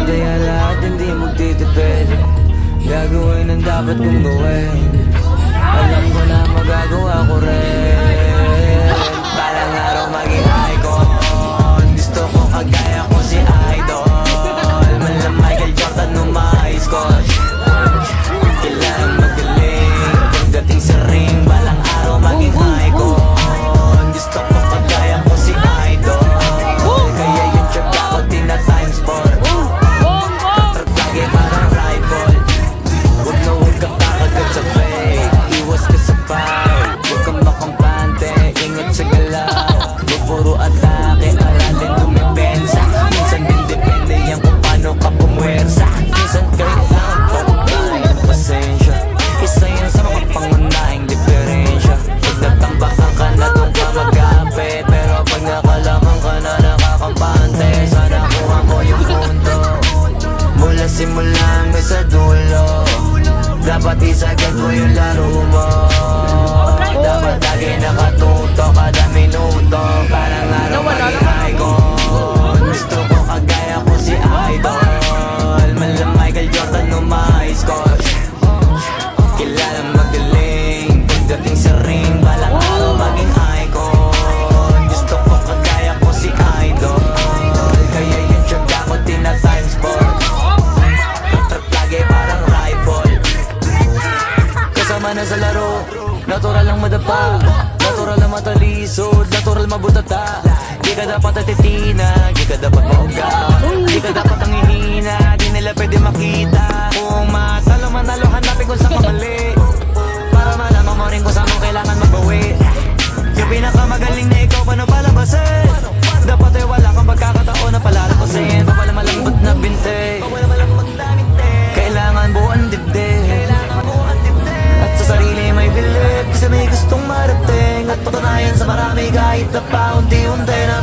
Kaya lahat hindi magtitipid, gagawin ang dapat kong gawin. Alam ko na magagawa ko rin. Balang araw maging icon. Gusto ko kagaya ko si Idol. Malam Michael Jordan nung ma-high school. Kailangan magaling pagdating sa ring. Balang araw maging icon. Gusto ko kagaya ko si Idol. Kaya yung tsaga ko tina-times 4. Tatrap lagi parang rifle. Huwag na huwag kang kakagat sa fake. Iwas ka sa fight. Huwag kang makampante, ingat sa galaw. Huwag puro atake, aralin dumipensa. Minsan din depende yan kung paano ka pumwersa. Minsan kailangan pagkain ng pasensya. Isa yan sa mga pangunahing diferensya. Pag natambakan ka na doon ka mag-apit, pero pag nakalaman ka na nakakampante, sana kuha mo yung punto. Mula simula hanggang sa dulo, dapat isagad mo yung laro mo. Dapat lagi nakatuto kada minuto. Parang araw maging icon. Gusto ko kagaya ko si Idol. Malam Michael Jordan nung ma-high school. Kilala magaling pagdating sa ring. Balang araw maging icon. Gusto ko kagaya ko si Idol. Kaya yung tsaga ko tina-times 4. Trap lagi parang rifle. Kasama na sa laro, natural lang madapa, natural lang matalisod, natural mabutata. Di ka dapat atitina, di ka dapat mauga, di ka dapat ang ihina, di nila pwede makita. Kung matalo manalo, hanapin kung sa kamali, para malaman mo rin kung saan mo kailangan magbawi. Yung pinakamagaling na ikaw, paano palabasin? Dapat ay wala kang pagkakataon na palalabasin. Papala malambot na binte, kailangan buuan dibdib. At sa sarili may bilib, kasi may gustong marating. At patunayan sa marami kahit na pa unti-unti na